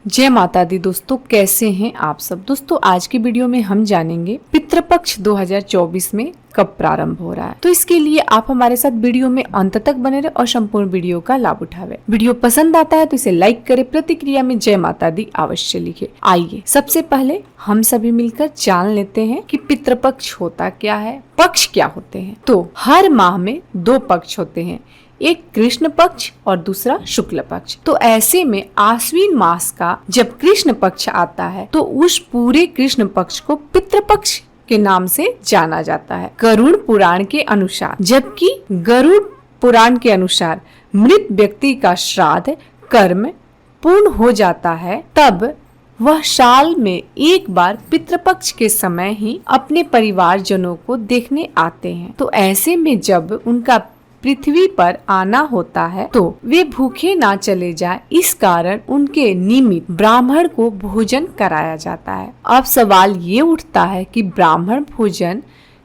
जय माता दी दोस्तों, कैसे हैं आप सब। दोस्तों आज की वीडियो में हम जानेंगे पितृपक्ष 2024 में कब प्रारंभ हो रहा है। तो इसके लिए आप हमारे साथ वीडियो में अंत तक बने रहे और संपूर्ण वीडियो का लाभ उठावे। वीडियो पसंद आता है तो इसे लाइक करे, प्रतिक्रिया में जय माता दी अवश्य लिखे। आइए सबसे पहले हम सभी मिलकर जान लेते हैं कि पितृपक्ष होता क्या है, पक्ष क्या होते हैं। तो हर माह में 2 पक्ष होते हैं, एक कृष्ण पक्ष और दूसरा शुक्ल पक्ष। तो ऐसे में आश्विन मास का जब कृष्ण पक्ष आता है तो उस पूरे कृष्ण पक्ष को पितृपक्ष के नाम से जाना जाता है गरुड़ पुराण के अनुसार। जबकि गरुड़ पुराण के अनुसार मृत व्यक्ति का श्राद्ध कर्म पूर्ण हो जाता है तब वह साल में एक बार पितृपक्ष के समय ही अपने परिवारजनों को देखने आते हैं। तो ऐसे में जब उनका पृथ्वी पर आना होता है तो वे भूखे ना चले जाए, इस कारण उनके निमित्त ब्राह्मण को भोजन कराया जाता है। अब सवाल ये उठता है कि ब्राह्मण भोजन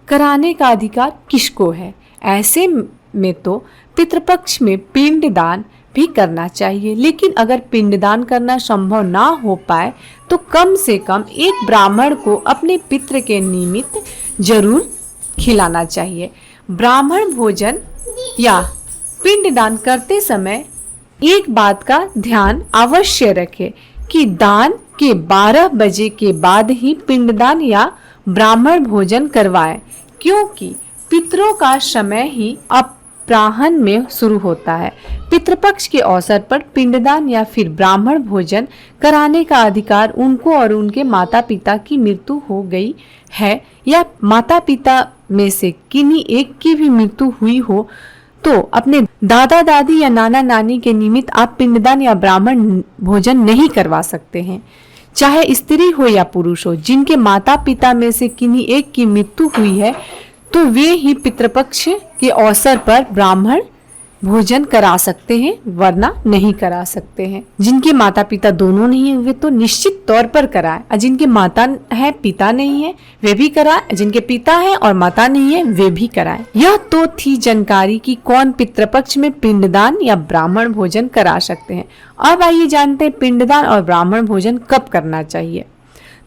कराने का अधिकार किसको है। ऐसे में तो पितृपक्ष में पिंडदान भी करना चाहिए, लेकिन अगर पिंडदान करना संभव ना हो पाए तो कम से कम एक ब्राह्मण को अपने पितृ के निमित्त जरूर खिलाना चाहिए। ब्राह्मण भोजन या पिंडदान करते समय एक बात का ध्यान अवश्य रखें कि दान के 12 बजे के बाद ही पिंडदान या ब्राह्मण भोजन करवाएं, क्योंकि पितरों का समय ही अपराह्न में शुरू होता है। पितृपक्ष के अवसर पर पिंडदान या फिर ब्राह्मण भोजन कराने का अधिकार उनको और उनके माता पिता की मृत्यु हो गई है या माता पिता में से किन्हीं एक की भी मृत्यु हुई हो तो अपने दादा दादी या नाना नानी के निमित्त आप पिंडदान या ब्राह्मण भोजन नहीं करवा सकते हैं। चाहे स्त्री हो या पुरुष हो, जिनके माता पिता में से किन्हीं एक की मृत्यु हुई है तो वे ही पितृपक्ष के अवसर पर ब्राह्मण भोजन करा सकते हैं, वरना नहीं करा सकते हैं। जिनके माता पिता दोनों नहीं हुए तो निश्चित तौर पर कराएं, और जिनके माता है पिता नहीं है वे भी कराएं, जिनके पिता है और माता नहीं है वे भी कराएं। यह तो थी जानकारी कि कौन पितृपक्ष में पिंडदान या ब्राह्मण भोजन करा सकते हैं। अब आइए जानते हैं पिंडदान और ब्राह्मण भोजन कब करना चाहिए।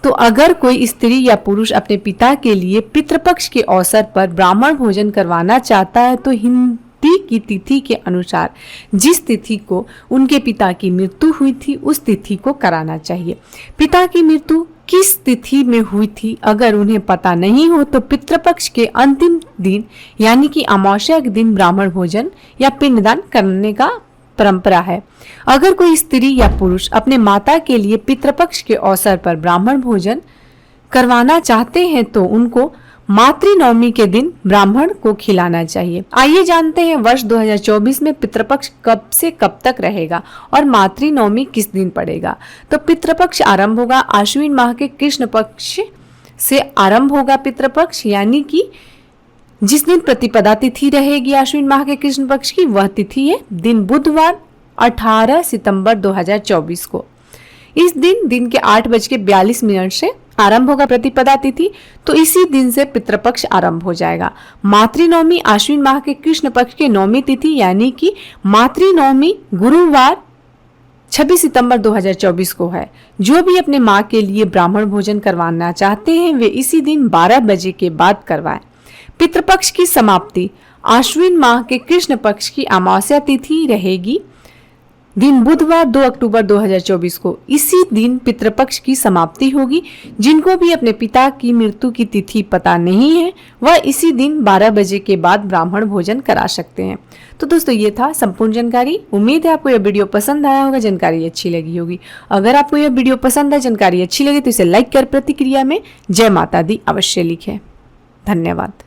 तो अगर कोई स्त्री या पुरुष अपने पिता के लिए पितृपक्ष के अवसर पर ब्राह्मण भोजन करवाना चाहता है तो हिंदी की तिथि के अनुसार जिस तिथि को उनके पिता की मृत्यु हुई थी उस तिथि को कराना चाहिए। पिता की मृत्यु किस तिथि में हुई थी अगर उन्हें पता नहीं हो तो पितृपक्ष के अंतिम दिन यानी कि अमावस्या के दिन ब्राह्मण भोजन या पिंडदान करने का परंपरा है। अगर कोई स्त्री या पुरुष अपने माता के लिए पितृपक्ष के अवसर पर ब्राह्मण भोजन करवाना चाहते हैं तो उनको मातृनवमी के दिन ब्राह्मण को खिलाना चाहिए। आइए जानते हैं वर्ष 2024 में पितृपक्ष कब से कब तक रहेगा और मातृनवमी किस दिन पड़ेगा। तो पितृपक्ष आरंभ होगा आश्विन माह के कृष्ण पक्ष से आरंभ होगा पितृपक्ष, यानी कि जिस दिन प्रतिपदा तिथि रहेगी आश्विन माह के कृष्ण पक्ष की वह तिथि है दिन बुधवार 18 सितंबर 2024 को। इस दिन के 8:42 से आरंभ होगा प्रतिपदा तिथि, तो इसी दिन से पितृपक्ष आरंभ हो जाएगा। मातृनवमी आश्विन माह के कृष्ण पक्ष की नवमी तिथि यानी कि मातृनवमी गुरुवार 26 सितंबर 2024 को है। जो भी अपने माँ के लिए ब्राह्मण भोजन करवाना चाहते हैं वे इसी दिन 12 बजे के बाद करवाएं। पितृपक्ष की समाप्ति आश्विन माह के कृष्ण पक्ष की अमावस्या तिथि रहेगी दिन बुधवार 2 अक्टूबर 2024 को। इसी दिन पितृपक्ष की समाप्ति होगी। जिनको भी अपने पिता की मृत्यु की तिथि पता नहीं है वह इसी दिन 12 बजे के बाद ब्राह्मण भोजन करा सकते हैं। तो दोस्तों ये था संपूर्ण जानकारी। उम्मीद है आपको यह वीडियो पसंद आया होगा, जानकारी अच्छी लगी होगी। अगर आपको यह वीडियो पसंद है, जानकारी अच्छी लगी तो इसे लाइक कर प्रतिक्रिया में जय माता दी अवश्य लिखें। धन्यवाद।